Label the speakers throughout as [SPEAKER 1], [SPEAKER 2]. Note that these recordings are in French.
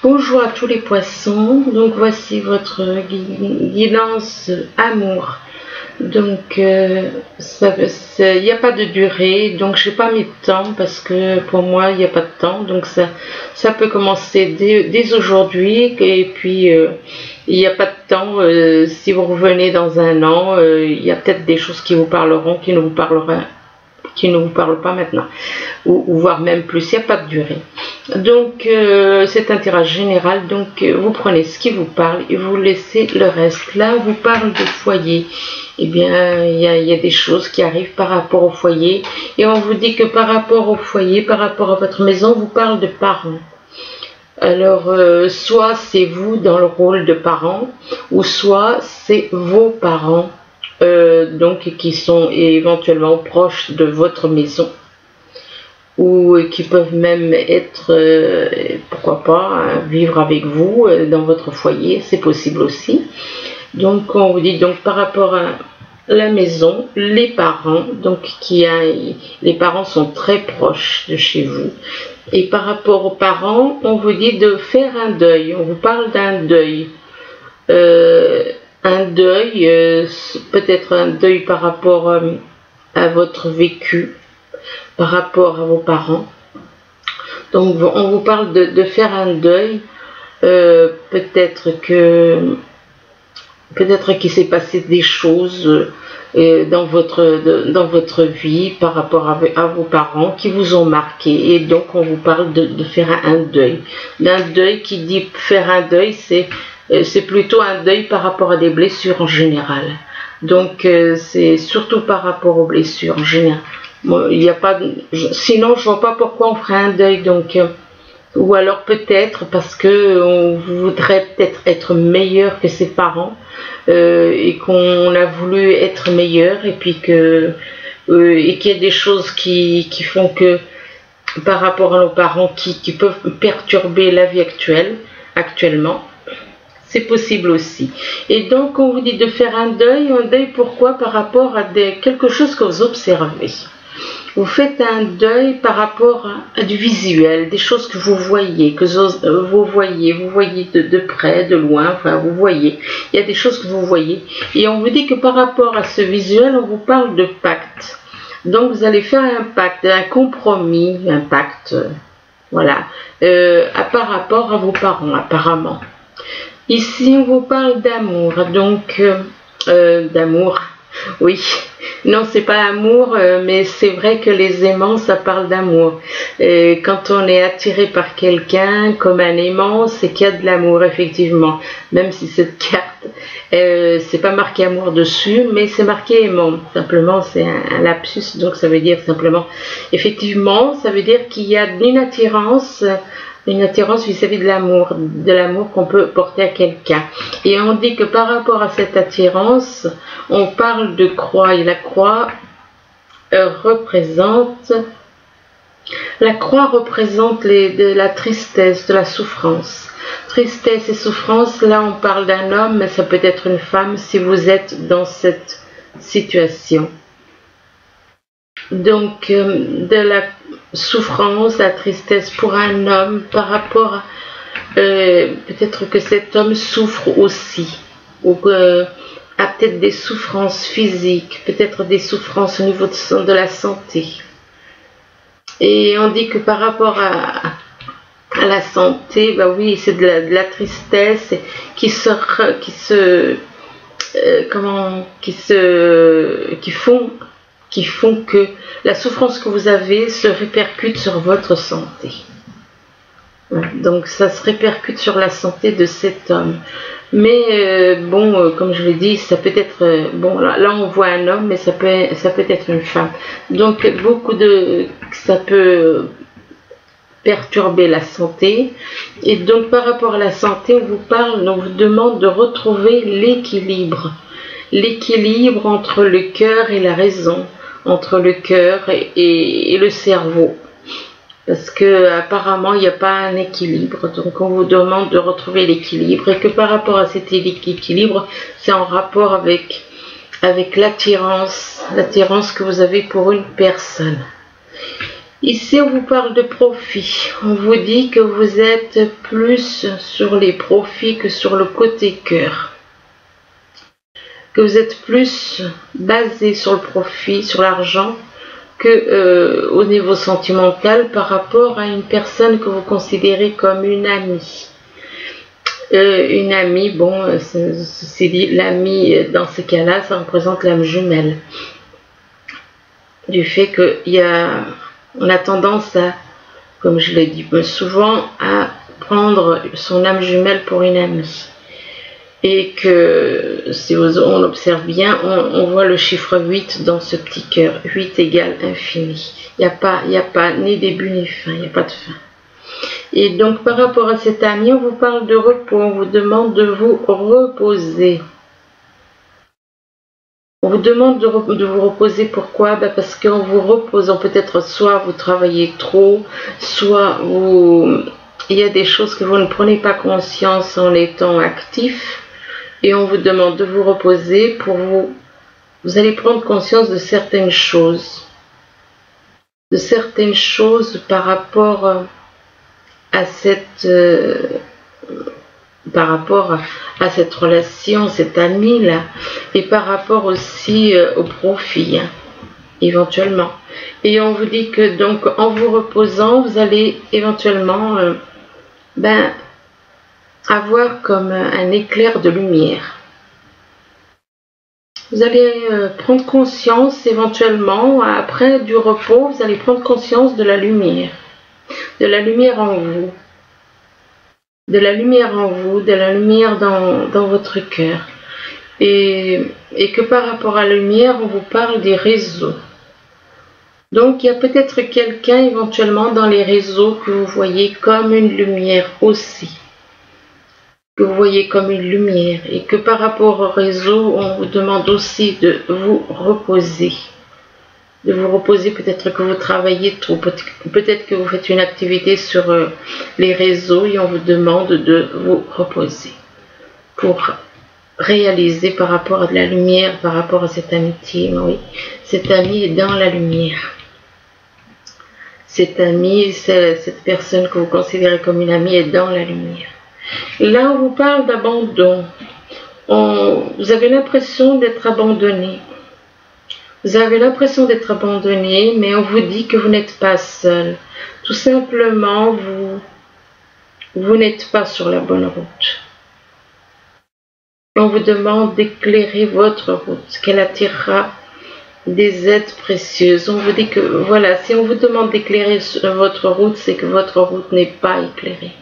[SPEAKER 1] Bonjour à tous les poissons, donc voici votre guidance amour. Donc il n'y a pas de durée, donc j'ai pas mis de temps parce que pour moi il n'y a pas de temps, donc ça peut commencer dès aujourd'hui et puis il n'y a pas de temps. Si vous revenez dans un an, il y a peut-être des choses qui vous parleront, qui ne vous parlent pas maintenant, ou voire même plus, il n'y a pas de durée. Donc c'est un tirage général, donc vous prenez ce qui vous parle et vous laissez le reste. Là on vous parle de foyer, et bien il y a des choses qui arrivent par rapport au foyer, et on vous dit que par rapport au foyer, par rapport à votre maison, on vous parle de parents. Alors soit c'est vous dans le rôle de parents, ou soit c'est vos parents, donc qui sont éventuellement proches de votre maison, ou qui peuvent même être, pourquoi pas, vivre avec vous dans votre foyer, c'est possible aussi. Donc on vous dit donc par rapport à la maison, les parents, donc les parents sont très proches de chez vous. Et par rapport aux parents, on vous dit de faire un deuil, on vous parle d'un deuil. Un deuil, peut-être un deuil par rapport à votre vécu, par rapport à vos parents. Donc on vous parle de faire un deuil, peut-être qu'il s'est passé des choses dans votre vie par rapport à vos parents qui vous ont marqué, et donc on vous parle de faire un deuil. D'un deuil, qui dit faire un deuil, c'est plutôt un deuil par rapport à des blessures en général. Donc c'est surtout par rapport aux blessures en général. Bon, il y a pas sinon je vois pas pourquoi on ferait un deuil. Donc ou alors peut-être parce que on voudrait peut-être être meilleur que ses parents, et qu'on a voulu être meilleur, et puis et qu'il y a des choses qui font que par rapport à nos parents qui peuvent perturber la vie actuellement. C'est possible aussi. Et donc on vous dit de faire un deuil pourquoi? Par rapport à quelque chose que vous observez. Vous faites un deuil par rapport à du visuel, des choses que vous voyez, vous voyez de près, de loin, enfin vous voyez. Il y a des choses que vous voyez. Et on vous dit que par rapport à ce visuel, on vous parle de pacte. Donc vous allez faire un pacte, un compromis, un pacte, voilà, par rapport à vos parents apparemment. Ici on vous parle d'amour, donc d'amour, oui. Non, c'est pas amour, mais c'est vrai que les aimants, ça parle d'amour. Quand on est attiré par quelqu'un comme un aimant, c'est qu'il y a de l'amour, effectivement. Même si cette carte, c'est pas marqué amour dessus, mais c'est marqué aimant. Simplement, c'est un lapsus, donc ça veut dire simplement, effectivement, ça veut dire qu'il y a une attirance vis-à-vis de l'amour qu'on peut porter à quelqu'un. Et on dit que par rapport à cette attirance, on parle de croix, et la croix représente de la tristesse, de la souffrance. Tristesse et souffrance, là on parle d'un homme, mais ça peut être une femme si vous êtes dans cette situation. Donc de la souffrance, la tristesse pour un homme par rapport à peut-être que cet homme souffre aussi, ou a peut-être des souffrances physiques, peut-être des souffrances au niveau de la santé. Et on dit que par rapport à la santé, bah oui, c'est de la tristesse qui font que la souffrance que vous avez se répercute sur votre santé. Donc ça se répercute sur la santé de cet homme. Mais comme je l'ai dit, ça peut être là on voit un homme, mais ça peut être une femme. Donc ça peut perturber la santé. Et donc par rapport à la santé, on vous demande de retrouver l'équilibre entre le cœur et la raison, entre le cœur et le cerveau, parce que apparemment il n'y a pas un équilibre. Donc on vous demande de retrouver l'équilibre, et que par rapport à cet équilibre, c'est en rapport avec l'attirance que vous avez pour une personne. Ici, on vous parle de profit. On vous dit que vous êtes plus sur les profits que sur le côté cœur. Que vous êtes plus basé sur le profit, sur l'argent, que au niveau sentimental par rapport à une personne que vous considérez comme une amie. Une amie, bon, c'est dit, l'amie, dans ce cas-là, ça représente l'âme jumelle. Du fait on a tendance à, comme je l'ai dit souvent, à prendre son âme jumelle pour une amie. Et que, si on observe bien, on voit le chiffre 8 dans ce petit cœur. 8 égale infini. Il n'y a pas ni début ni fin, il n'y a pas de fin. Et donc, par rapport à cet ami, on vous parle de repos, on vous demande de vous reposer. On vous demande de vous reposer, pourquoi? Parce qu'en vous reposant, peut-être soit vous travaillez trop, soit il y a des choses que vous ne prenez pas conscience en étant actif, et on vous demande de vous reposer pour vous allez prendre conscience de certaines choses. Par rapport à cette relation, cet ami-là, et par rapport aussi au profit, éventuellement. Et on vous dit que donc en vous reposant, vous allez éventuellement avoir comme un éclair de lumière. Vous allez prendre conscience éventuellement, après du repos, vous allez prendre conscience de la lumière en vous. De la lumière en vous, de la lumière dans votre cœur. Et que par rapport à la lumière, on vous parle des réseaux. Donc, il y a peut-être quelqu'un éventuellement dans les réseaux que vous voyez comme une lumière aussi. Que vous voyez comme une lumière. Et que par rapport au réseau, on vous demande aussi de vous reposer. De vous reposer, peut-être que vous travaillez trop, peut-être que vous faites une activité sur les réseaux et on vous demande de vous reposer pour réaliser par rapport à de la lumière, par rapport à cette amitié. Oui, cet ami est dans la lumière. Cet ami, cette personne que vous considérez comme une amie est dans la lumière. Là, on vous parle d'abandon. Vous avez l'impression d'être abandonné. Vous avez l'impression d'être abandonné, mais on vous dit que vous n'êtes pas seul. Tout simplement, vous n'êtes pas sur la bonne route. On vous demande d'éclairer votre route, qu'elle attirera des aides précieuses. On vous dit que, voilà, si on vous demande d'éclairer votre route, c'est que votre route n'est pas éclairée.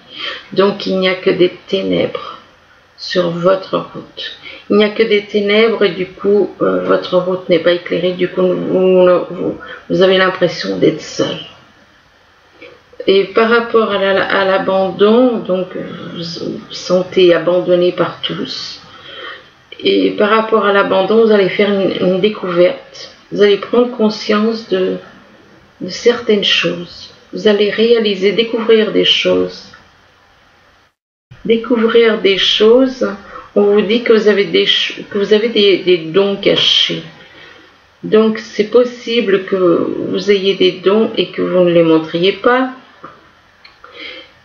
[SPEAKER 1] Donc, il n'y a que des ténèbres sur votre route. Il n'y a que des ténèbres et du coup, votre route n'est pas éclairée. Du coup, vous avez l'impression d'être seul. Et par rapport à l'abandon, donc vous vous sentez abandonné par tous. Et par rapport à l'abandon, vous allez faire une découverte. Vous allez prendre conscience de certaines choses. Vous allez réaliser, découvrir des choses. Découvrir des choses. On vous dit que vous avez des dons cachés. Donc c'est possible que vous ayez des dons et que vous ne les montriez pas.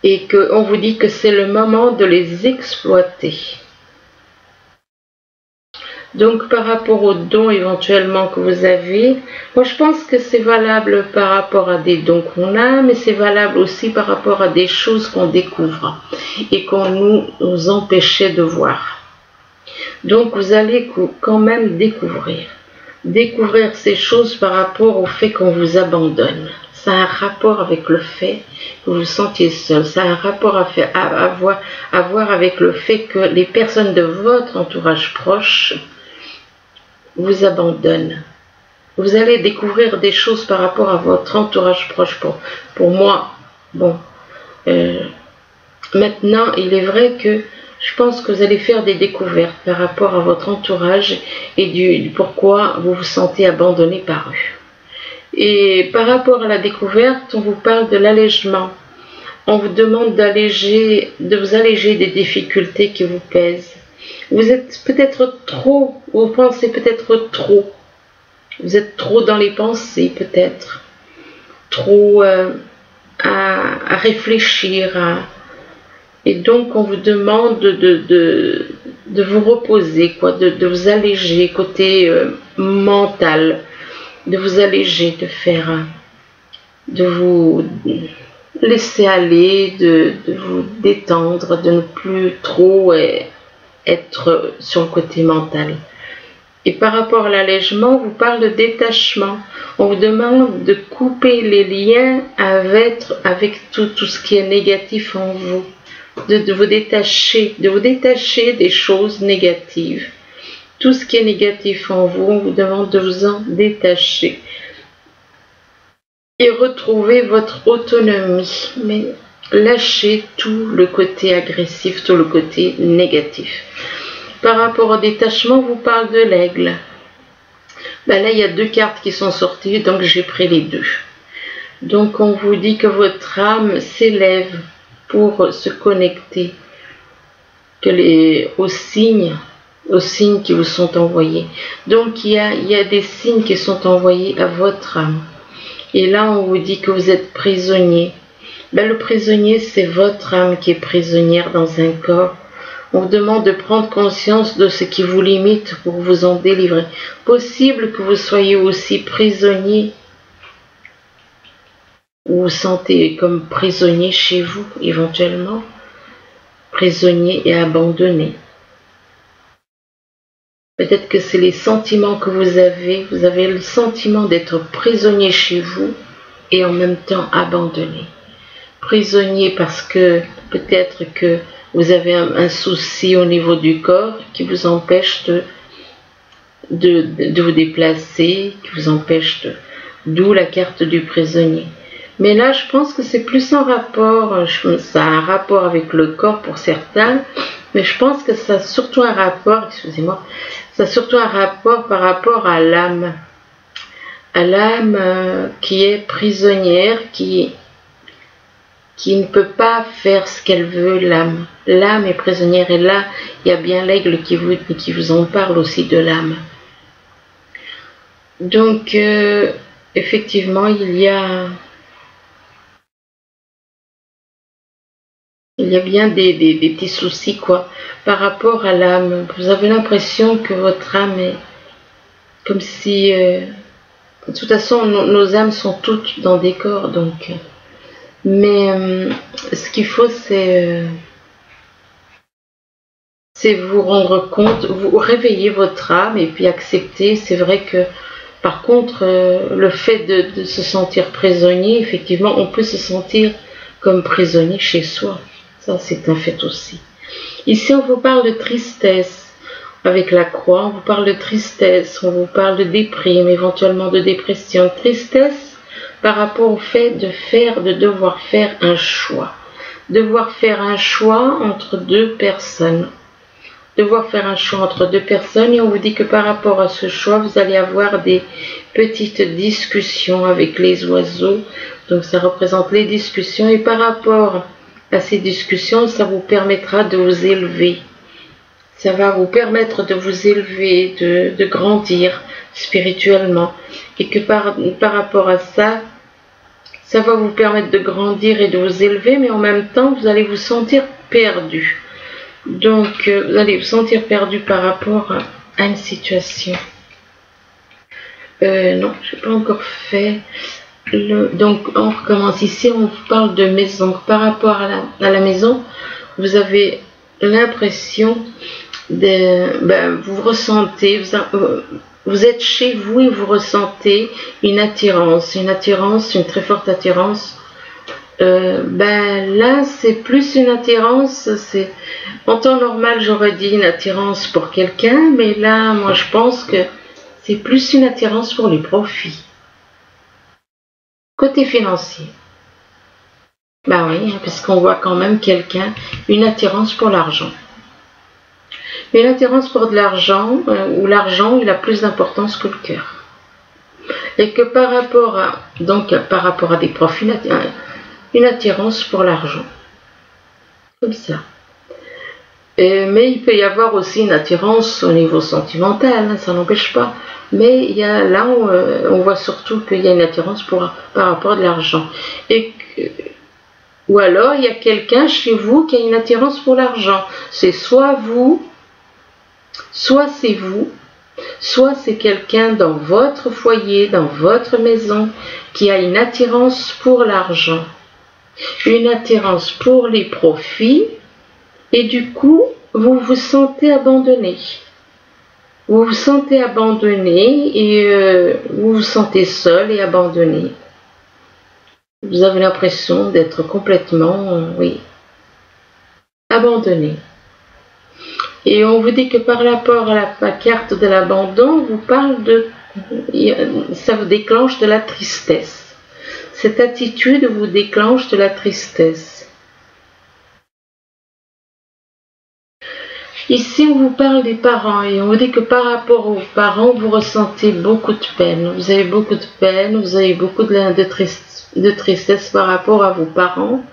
[SPEAKER 1] Et qu'on vous dit que c'est le moment de les exploiter. Donc par rapport aux dons éventuellement que vous avez, moi je pense que c'est valable par rapport à des dons qu'on a, mais c'est valable aussi par rapport à des choses qu'on découvre et qu'on nous empêchait de voir. Donc vous allez quand même découvrir ces choses par rapport au fait qu'on vous abandonne. Ça a un rapport avec le fait que vous vous sentiez seul. Ça a un rapport à voir avec le fait que les personnes de votre entourage proche vous abandonnent. Vous allez découvrir des choses par rapport à votre entourage proche. Pour moi, bon, maintenant, il est vrai que je pense que vous allez faire des découvertes par rapport à votre entourage et du pourquoi vous vous sentez abandonné par eux. Et par rapport à la découverte, on vous parle de l'allègement. On vous demande de vous alléger des difficultés qui vous pèsent. Vous êtes peut-être trop, vous pensez peut-être trop. Vous êtes trop dans les pensées peut-être. trop à réfléchir. Et donc on vous demande de vous reposer, quoi, de vous alléger côté mental, de vous alléger, de vous laisser aller, de vous détendre, de ne plus trop être sur le côté mental. Et par rapport à l'allègement, on vous parle de détachement. On vous demande de couper les liens avec tout ce qui est négatif en vous. De vous détacher des choses négatives. Tout ce qui est négatif en vous, on vous demande de vous en détacher. Et retrouver votre autonomie. Mais lâchez tout le côté agressif, tout le côté négatif. Par rapport au détachement, on vous parle de l'aigle. Ben là, il y a deux cartes qui sont sorties, donc j'ai pris les deux. Donc, on vous dit que votre âme s'élève pour se connecter aux signes qui vous sont envoyés. Donc, il y a des signes qui sont envoyés à votre âme. Et là, on vous dit que vous êtes prisonnier. Ben, le prisonnier, c'est votre âme qui est prisonnière dans un corps. On vous demande de prendre conscience de ce qui vous limite pour vous en délivrer. Possible que vous soyez aussi prisonnier, ou vous sentez comme prisonnier chez vous, éventuellement. Prisonnier et abandonné. Peut-être que c'est les sentiments que vous avez. Vous avez le sentiment d'être prisonnier chez vous et en même temps abandonné. Prisonnier parce que peut-être que vous avez un souci au niveau du corps qui vous empêche de vous déplacer, qui vous empêche d'où la carte du prisonnier. Mais là, je pense que c'est plus en rapport, ça a un rapport avec le corps pour certains, mais je pense que ça a surtout un rapport, excusez-moi, ça a surtout un rapport par rapport à l'âme. À l'âme qui est prisonnière, qui ne peut pas faire ce qu'elle veut, l'âme. L'âme est prisonnière et là, il y a bien l'aigle qui vous en parle aussi de l'âme. Donc, effectivement, il y a bien des petits soucis, quoi, par rapport à l'âme. Vous avez l'impression que votre âme est comme si... de toute façon, nos âmes sont toutes dans des corps, donc... Mais ce qu'il faut, c'est vous rendre compte, vous réveiller votre âme et puis accepter. C'est vrai que, par contre, le fait de se sentir prisonnier, effectivement, on peut se sentir comme prisonnier chez soi. Ça, c'est un fait aussi. Ici, on vous parle de tristesse. Avec la croix, on vous parle de tristesse, on vous parle de déprime, éventuellement de dépression. Tristesse par rapport au fait de devoir faire un choix. Devoir faire un choix entre deux personnes. Devoir faire un choix entre deux personnes et on vous dit que par rapport à ce choix, vous allez avoir des petites discussions avec les oiseaux. Donc ça représente les discussions et par rapport à ces discussions, ça vous permettra de vous élever. Ça va vous permettre de vous élever, de grandir spirituellement. Et que par rapport à ça, ça va vous permettre de grandir et de vous élever, mais en même temps, vous allez vous sentir perdu. Donc, vous allez vous sentir perdu par rapport à une situation. Non, je n'ai pas encore fait. Donc, on recommence ici, on vous parle de maison. Par rapport à la maison, vous avez l'impression vous ressentez, vous êtes chez vous et vous ressentez une attirance, une très forte attirance. Là, c'est plus une attirance, en temps normal, j'aurais dit une attirance pour quelqu'un, mais là, moi, je pense que c'est plus une attirance pour les profits. Côté financier. Bah oui, parce qu'on voit quand même quelqu'un, une attirance pour l'argent. Mais l'attirance pour de l'argent, où l'argent, il a plus d'importance que le cœur. Et que par rapport à des profits, une attirance pour l'argent. Comme ça. Mais il peut y avoir aussi une attirance au niveau sentimental, hein, ça n'empêche pas. Mais il y a, là, on voit surtout qu'il y a une attirance par rapport à de l'argent. Ou alors, il y a quelqu'un chez vous qui a une attirance pour l'argent. C'est soit vous, soit c'est vous, soit c'est quelqu'un dans votre foyer, dans votre maison, qui a une attirance pour l'argent. Une attirance pour les profits. Et du coup, vous vous sentez abandonné. Vous vous sentez abandonné et vous vous sentez seul et abandonné. Vous avez l'impression d'être complètement, oui, abandonné. Et on vous dit que par rapport à la carte de l'abandon, vous parle ça vous déclenche de la tristesse. Cette attitude vous déclenche de la tristesse. Ici, on vous parle des parents et on vous dit que par rapport aux parents, vous ressentez beaucoup de peine. Vous avez beaucoup de peine, vous avez beaucoup de tristesse par rapport à vos parents.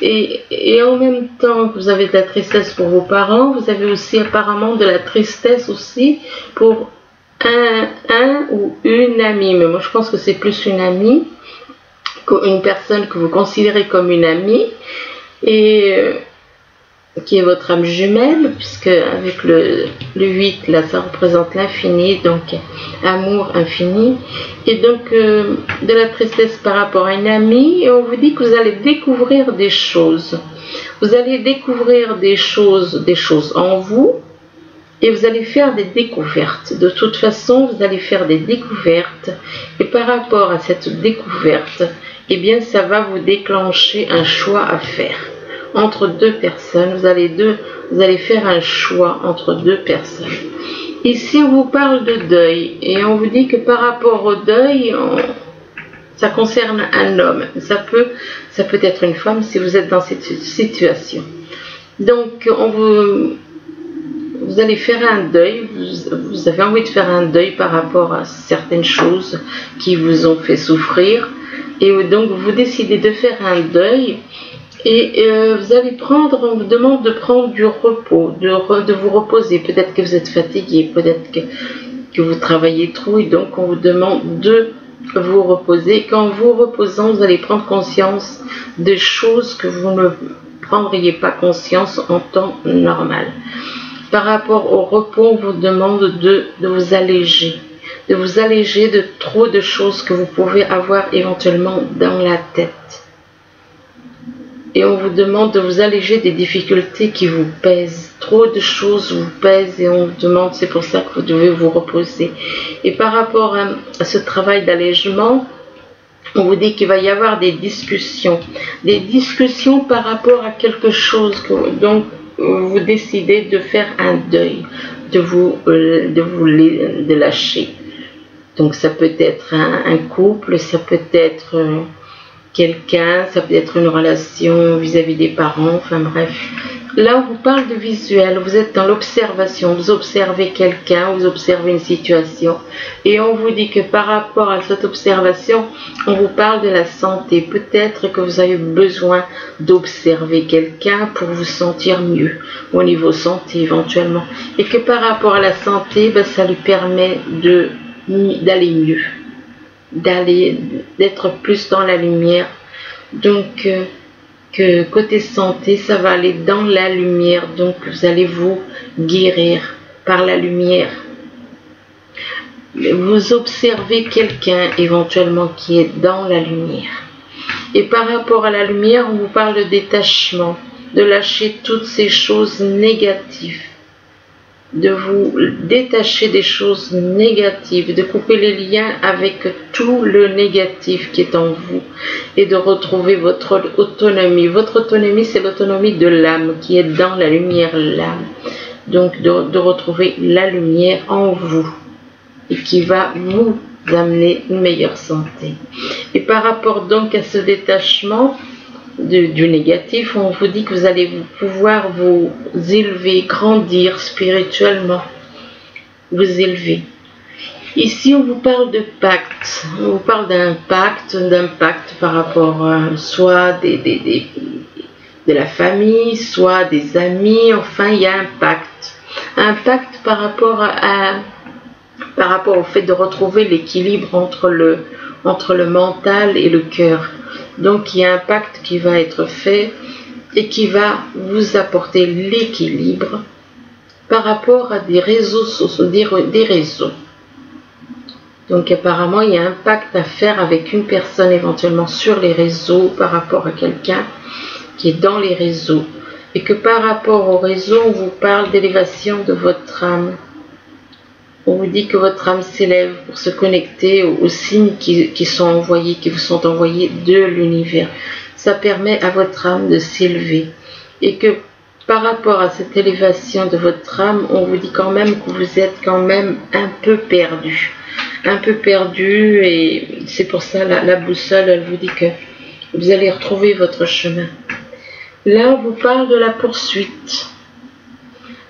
[SPEAKER 1] Et en même temps que vous avez de la tristesse pour vos parents, vous avez aussi apparemment de la tristesse aussi pour un ou une amie. Mais moi, je pense que c'est plus une amie, une personne que vous considérez comme une amie. Qui est votre âme jumelle, puisque avec le 8, là, ça représente l'infini, donc amour infini, et donc de la tristesse par rapport à une amie, et on vous dit que vous allez découvrir des choses. Vous allez découvrir des choses en vous, et vous allez faire des découvertes. De toute façon, vous allez faire des découvertes, et par rapport à cette découverte, eh bien, ça va vous déclencher un choix à faire. Entre deux personnes, vous allez faire un choix entre deux personnes. Ici, on vous parle de deuil et on vous dit que par rapport au deuil, ça concerne un homme. Ça peut être une femme si vous êtes dans cette situation. Donc, vous allez faire un deuil. Vous avez envie de faire un deuil par rapport à certaines choses qui vous ont fait souffrir. Et donc, vous décidez de faire un deuil. Et vous allez on vous demande de prendre du repos, de vous reposer. Peut-être que vous êtes fatigué, peut-être que vous travaillez trop et donc on vous demande de vous reposer. Quand vous reposant, vous allez prendre conscience de choses que vous ne prendriez pas conscience en temps normal. Par rapport au repos, on vous demande de vous alléger. De vous alléger de trop de choses que vous pouvez avoir éventuellement dans la tête. Et on vous demande de vous alléger des difficultés qui vous pèsent. Trop de choses vous pèsent et on vous demande, c'est pour ça que vous devez vous reposer. Et par rapport à ce travail d'allègement, on vous dit qu'il va y avoir des discussions. Des discussions par rapport à quelque chose. Donc, vous décidez de faire un deuil, de lâcher. Donc, ça peut être un couple, ça peut être quelqu'un, ça peut être une relation vis-à-vis des parents, enfin bref. Là, on vous parle de visuel, vous êtes dans l'observation, vous observez quelqu'un, vous observez une situation, et on vous dit que par rapport à cette observation, on vous parle de la santé. Peut-être que vous avez besoin d'observer quelqu'un pour vous sentir mieux, au niveau santé éventuellement, et que par rapport à la santé, ça lui permet d'aller mieux. D'être plus dans la lumière. Donc que côté santé, ça va aller dans la lumière. Donc vous allez vous guérir par la lumière. Vous observez quelqu'un éventuellement qui est dans la lumière. Et par rapport à la lumière, on vous parle de détachement, de lâcher toutes ces choses négatives, de vous détacher des choses négatives, de couper les liens avec tout le négatif qui est en vous et de retrouver votre autonomie. Votre autonomie, c'est l'autonomie de l'âme qui est dans la lumière, l'âme. Donc de retrouver la lumière en vous et qui va vous amener une meilleure santé. Et par rapport donc à ce détachement du négatif, on vous dit que vous allez pouvoir vous élever, grandir spirituellement, vous élever. Ici, on vous parle de pacte, on vous parle d'un pacte par rapport à soit de la famille, soit des amis. Enfin, il y a un pacte. Un pacte par rapport au fait de retrouver l'équilibre entre le mental et le cœur. Donc, il y a un pacte qui va être fait et qui va vous apporter l'équilibre par rapport à des réseaux sociaux, des réseaux. Donc apparemment, il y a un pacte à faire avec une personne éventuellement sur les réseaux par rapport à quelqu'un qui est dans les réseaux. Et que par rapport au réseau, on vous parle d'élévation de votre âme. On vous dit que votre âme s'élève pour se connecter aux signes qui vous sont envoyés de l'univers. Ça permet à votre âme de s'élever. Et que par rapport à cette élévation de votre âme, on vous dit quand même que vous êtes quand même un peu perdu. Un peu perdu, et c'est pour ça la boussole, elle vous dit que vous allez retrouver votre chemin. Là, on vous parle de la poursuite.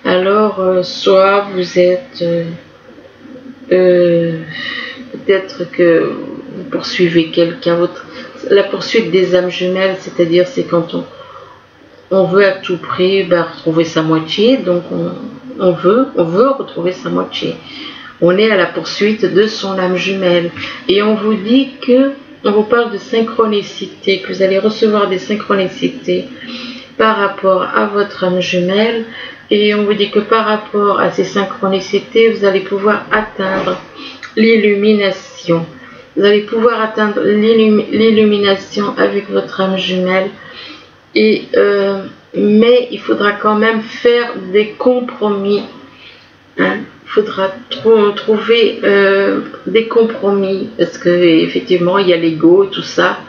[SPEAKER 1] Alors, soit vous êtes... peut-être que vous poursuivez quelqu'un. La poursuite des âmes jumelles, c'est-à-dire c'est quand on veut à tout prix retrouver sa moitié, donc on veut retrouver sa moitié. On est à la poursuite de son âme jumelle. Et on vous dit que, on vous parle de synchronicité, que vous allez recevoir des synchronicités par rapport à votre âme jumelle. Et on vous dit que par rapport à ces synchronicités, vous allez pouvoir atteindre l'illumination. Vous allez pouvoir atteindre l'illumination avec votre âme jumelle. Et, mais il faudra quand même faire des compromis. Hein. Il faudra trouver des compromis, parce que effectivement il y a l'ego, tout ça,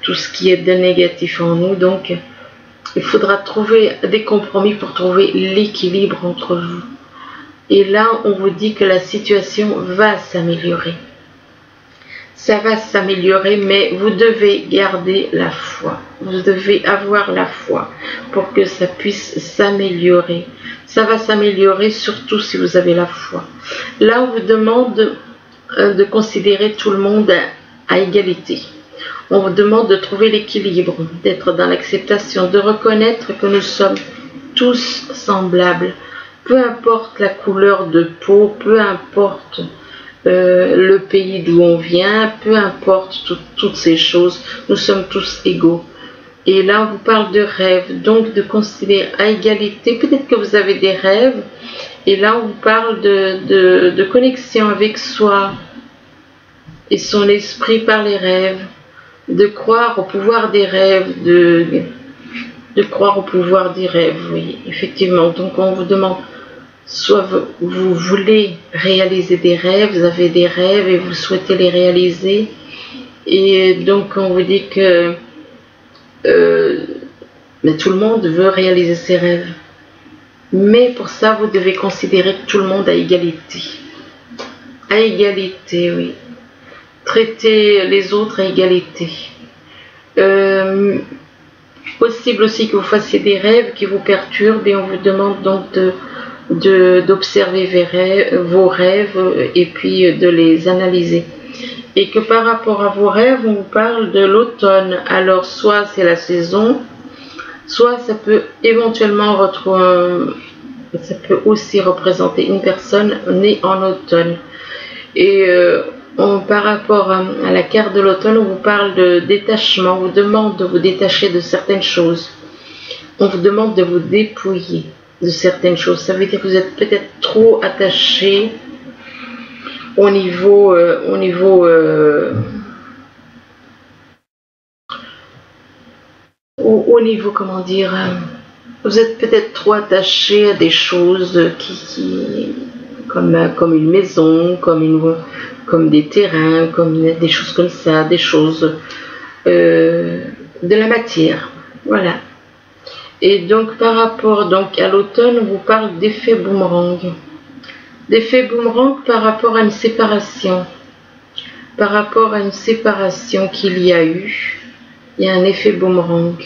[SPEAKER 1] tout ce qui est de négatif en nous. Donc il faudra trouver des compromis pour trouver l'équilibre entre vous. Et là, on vous dit que la situation va s'améliorer. Ça va s'améliorer, mais vous devez garder la foi. Vous devez avoir la foi pour que ça puisse s'améliorer. Ça va s'améliorer surtout si vous avez la foi. Là, on vous demande de considérer tout le monde à égalité. On vous demande de trouver l'équilibre, d'être dans l'acceptation, de reconnaître que nous sommes tous semblables. Peu importe la couleur de peau, peu importe le pays d'où on vient, peu importe toutes ces choses, nous sommes tous égaux. Et là, on vous parle de rêves, donc de considérer à égalité. Peut-être que vous avez des rêves, et là, on vous parle de connexion avec soi et son esprit par les rêves, de croire au pouvoir des rêves, de croire au pouvoir des rêves, oui, effectivement. Donc, on vous demande, soit vous voulez réaliser des rêves, vous avez des rêves et vous souhaitez les réaliser, et donc on vous dit que mais tout le monde veut réaliser ses rêves. Mais pour ça, vous devez considérer tout le monde à égalité. À égalité, oui. Traiter les autres à égalité. Possible aussi que vous fassiez des rêves qui vous perturbent, et on vous demande donc d'observer vos rêves et puis de les analyser. Et que par rapport à vos rêves, on vous parle de l'automne. Alors, soit c'est la saison, soit ça peut éventuellement ça peut aussi représenter une personne née en automne. Et par rapport à la carte de l'automne, on vous parle de détachement. On vous demande de vous détacher de certaines choses. On vous demande de vous dépouiller de certaines choses. Ça veut dire que vous êtes peut-être trop attaché au niveau comment dire, vous êtes peut-être trop attaché à des choses comme une maison, comme des terrains, comme des choses comme ça, des choses de la matière, voilà. Et donc par rapport à l'automne, on vous parle d'effet boomerang. D'effet boomerang par rapport à une séparation. Par rapport à une séparation qu'il y a eu, il y a un effet boomerang.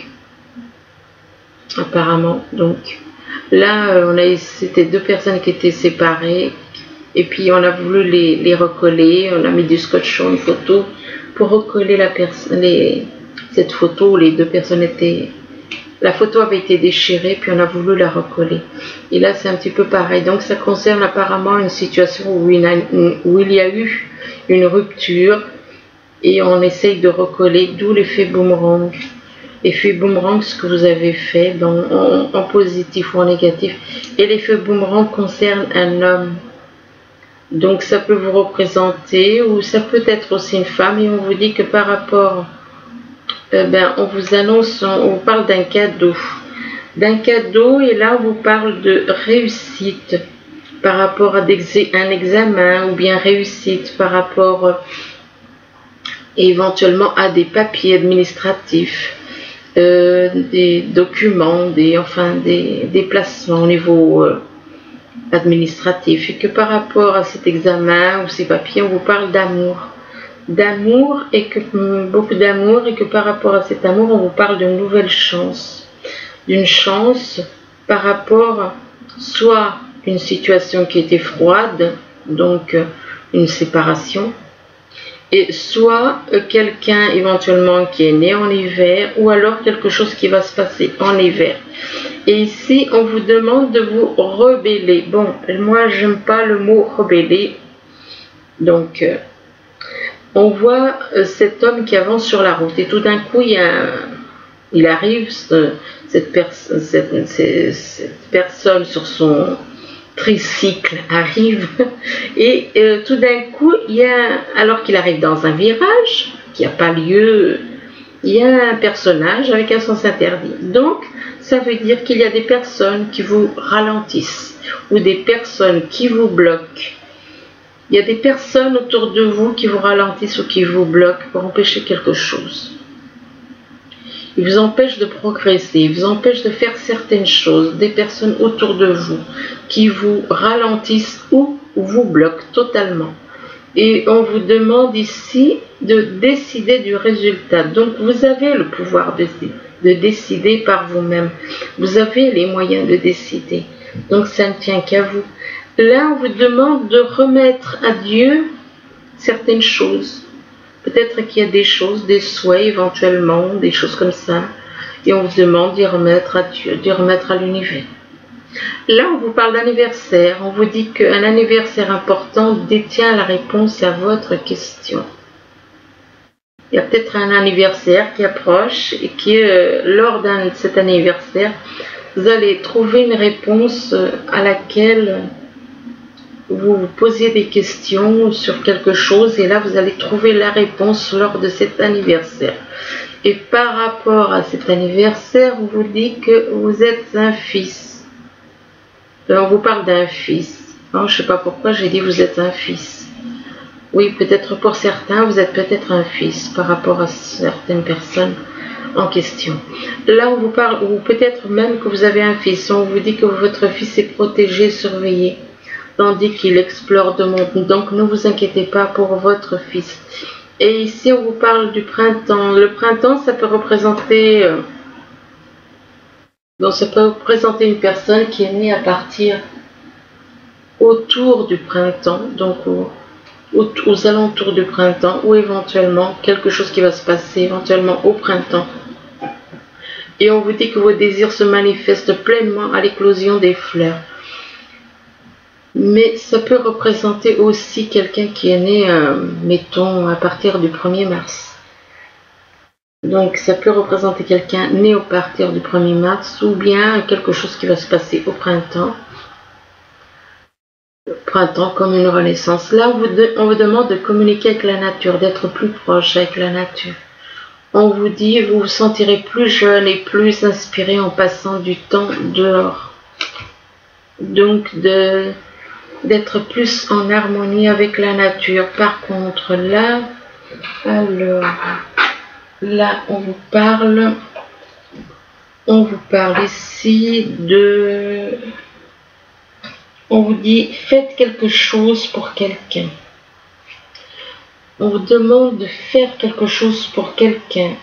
[SPEAKER 1] Apparemment, donc là, c'était deux personnes qui étaient séparées, et puis on a voulu les recoller. On a mis du scotch sur une photo pour recoller cette photo où les deux personnes étaient La photo avait été déchirée, puis on a voulu la recoller. Et là, c'est un petit peu pareil. Donc, ça concerne apparemment une situation où il y a eu une rupture et on essaye de recoller, d'où l'effet boomerang. L'effet boomerang, ce que vous avez fait en positif ou en négatif. Et l'effet boomerang concerne un homme. Donc, ça peut vous représenter ou ça peut être aussi une femme et on vous dit que par rapport... on vous annonce, on vous parle d'un cadeau. Et là on vous parle de réussite par rapport à un examen ou bien réussite par rapport éventuellement à des papiers administratifs, des documents, des déplacements au niveau administratif et que par rapport à cet examen ou ces papiers on vous parle d'amour. Beaucoup d'amour et que par rapport à cet amour on vous parle d'une nouvelle chance, d'une chance par rapport soit une situation qui était froide, donc une séparation, et soit quelqu'un éventuellement qui est né en hiver ou alors quelque chose qui va se passer en hiver. Et ici on vous demande de vous rebeller. Bon, moi j'aime pas le mot rebeller, donc on voit cet homme qui avance sur la route et tout d'un coup il arrive, cette personne sur son tricycle arrive et tout d'un coup alors qu'il arrive dans un virage qui n'a pas lieu, il y a un personnage avec un sens interdit. Donc ça veut dire qu'il y a des personnes qui vous ralentissent ou des personnes qui vous bloquent. Il y a des personnes autour de vous qui vous ralentissent ou qui vous bloquent pour empêcher quelque chose. Ils vous empêchent de progresser, ils vous empêchent de faire certaines choses. Des personnes autour de vous qui vous ralentissent ou vous bloquent totalement. Et on vous demande ici de décider du résultat. Donc vous avez le pouvoir de décider par vous-même. Vous avez les moyens de décider. Donc ça ne tient qu'à vous. Là, on vous demande de remettre à Dieu certaines choses. Peut-être qu'il y a des choses, des souhaits éventuellement, des choses comme ça. Et on vous demande d'y remettre à Dieu, d'y remettre à l'univers. Là, on vous parle d'anniversaire. On vous dit qu'un anniversaire important détient la réponse à votre question. Il y a peut-être un anniversaire qui approche et lors de cet anniversaire, vous allez trouver une réponse à laquelle vous vous posez des questions sur quelque chose et là vous allez trouver la réponse lors de cet anniversaire. Et par rapport à cet anniversaire, on vous dit que vous êtes un fils. On vous parle d'un fils. Non, je ne sais pas pourquoi j'ai dit vous êtes un fils. Oui, peut-être pour certains, vous êtes peut-être un fils par rapport à certaines personnes en question. Là, on vous parle, ou peut-être même que vous avez un fils. On vous dit que votre fils est protégé, surveillé, tandis qu'il explore le monde. Donc, ne vous inquiétez pas pour votre fils. Et ici, on vous parle du printemps. Le printemps, ça peut représenter... ça peut représenter une personne qui est née à partir autour du printemps, donc aux alentours du printemps, ou éventuellement quelque chose qui va se passer éventuellement au printemps. Et on vous dit que vos désirs se manifestent pleinement à l'éclosion des fleurs. Mais ça peut représenter aussi quelqu'un qui est né, mettons, à partir du 1er mars. Donc ça peut représenter quelqu'un né à partir du 1er mars ou bien quelque chose qui va se passer au printemps. Le printemps comme une renaissance. Là, on vous demande de communiquer avec la nature, d'être plus proche avec la nature. On vous dit, vous vous sentirez plus jeune et plus inspiré en passant du temps dehors. Donc d'être plus en harmonie avec la nature. Par contre, là, on vous parle ici de... On vous dit, faites quelque chose pour quelqu'un. On vous demande de faire quelque chose pour quelqu'un.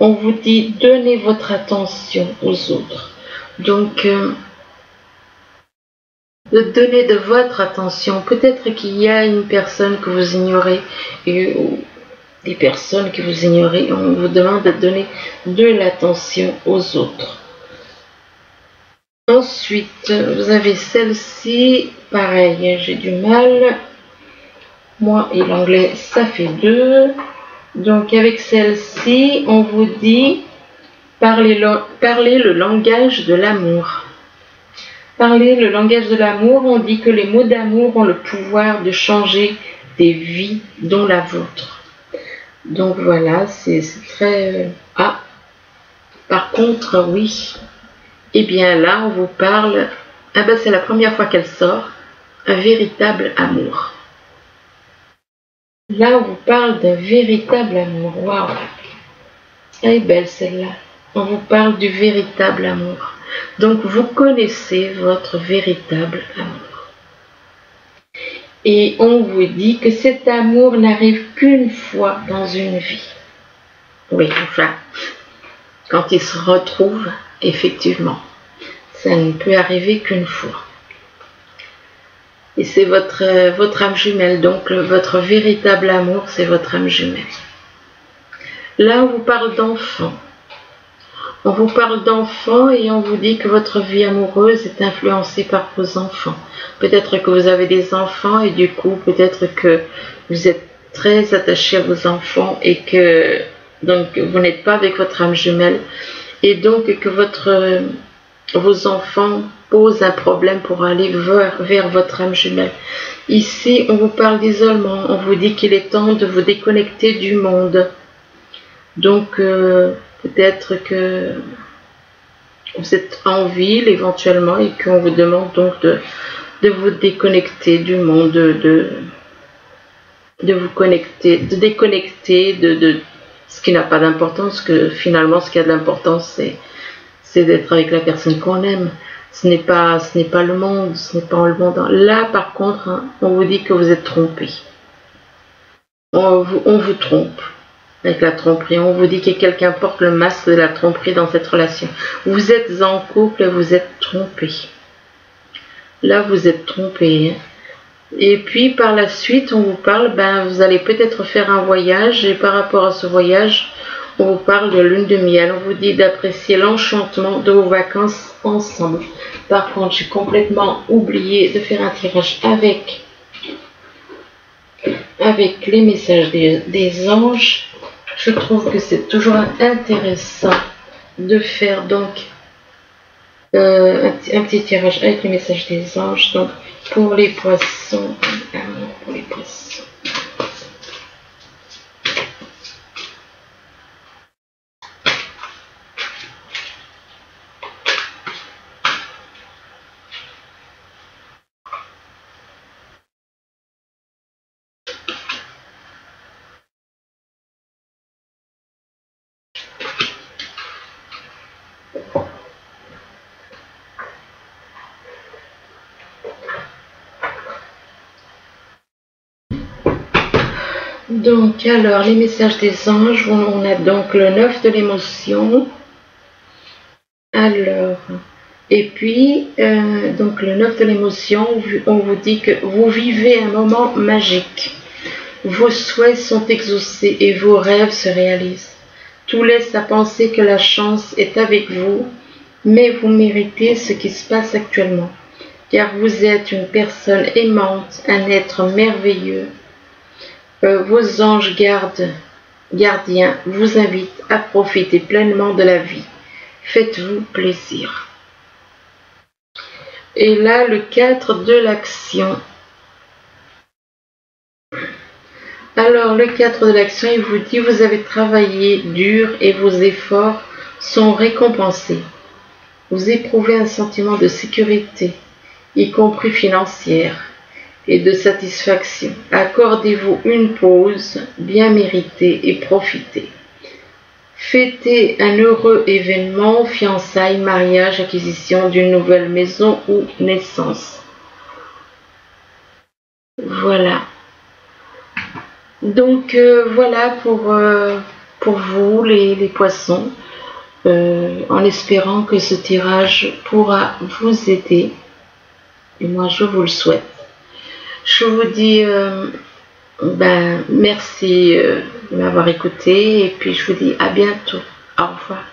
[SPEAKER 1] On vous dit, donnez votre attention aux autres. Donc, de donner de votre attention. Peut-être qu'il y a une personne que vous ignorez, ou des personnes que vous ignorez. On vous demande de donner de l'attention aux autres. Ensuite, vous avez celle-ci, pareil, j'ai du mal. Moi et l'anglais, ça fait 2. Donc avec celle-ci, on vous dit parler le langage de l'amour. Parler le langage de l'amour, on dit que les mots d'amour ont le pouvoir de changer des vies, dont la vôtre. Donc voilà, c'est très... Ah, par contre, oui. Eh bien là, on vous parle... Ah ben c'est la première fois qu'elle sort. Un véritable amour. Là, on vous parle d'un véritable amour. Waouh! Elle est belle celle-là. On vous parle du véritable amour. Donc, vous connaissez votre véritable amour. Et on vous dit que cet amour n'arrive qu'une fois dans une vie. Oui, enfin, quand ils se retrouvent, effectivement, ça ne peut arriver qu'une fois. Et c'est votre âme jumelle, donc votre véritable amour, c'est votre âme jumelle. Là, on vous parle d'enfant. On vous parle d'enfants et on vous dit que votre vie amoureuse est influencée par vos enfants. Peut-être que vous avez des enfants et du coup, peut-être que vous êtes très attaché à vos enfants et que donc vous n'êtes pas avec votre âme jumelle et donc que vos enfants posent un problème pour aller vers votre âme jumelle. Ici, on vous parle d'isolement. On vous dit qu'il est temps de vous déconnecter du monde. Donc, peut-être que vous êtes en ville éventuellement et qu'on vous demande donc de vous déconnecter du monde, de vous connecter, de déconnecter de ce qui n'a pas d'importance, que finalement ce qui a de l'importance c'est d'être avec la personne qu'on aime. Ce n'est pas le monde, ce n'est pas le monde. Là par contre, hein, on vous dit que vous êtes trompé. On vous trompe. Avec la tromperie, on vous dit que quelqu'un porte le masque de la tromperie dans cette relation. Vous êtes en couple et vous êtes trompé. Là, vous êtes trompé. Et puis, par la suite, on vous parle, vous allez peut-être faire un voyage. Et par rapport à ce voyage, on vous parle de lune de miel. On vous dit d'apprécier l'enchantement de vos vacances ensemble. Par contre, j'ai complètement oublié de faire un tirage avec les messages des anges. Je trouve que c'est toujours intéressant de faire donc un petit tirage avec les messages des anges. Donc pour les poissons, pour les poissons. Donc, alors, les messages des anges, on a donc le 9 de l'émotion. Alors, et puis, donc le 9 de l'émotion, on vous dit que vous vivez un moment magique. Vos souhaits sont exaucés et vos rêves se réalisent. Tout laisse à penser que la chance est avec vous, mais vous méritez ce qui se passe actuellement, car vous êtes une personne aimante, un être merveilleux. Vos anges gardiens vous invitent à profiter pleinement de la vie. Faites-vous plaisir. Et là, le 4 de l'action. Alors, le 4 de l'action, il vous dit, vous avez travaillé dur et vos efforts sont récompensés. Vous éprouvez un sentiment de sécurité, y compris financière, et de satisfaction. Accordez-vous une pause bien méritée et profitez. Fêtez un heureux événement, fiançailles, mariage, acquisition d'une nouvelle maison ou naissance. Voilà. Donc voilà pour vous les poissons, en espérant que ce tirage pourra vous aider. Et moi je vous le souhaite. Je vous dis merci de m'avoir écouté et puis je vous dis à bientôt. Au revoir.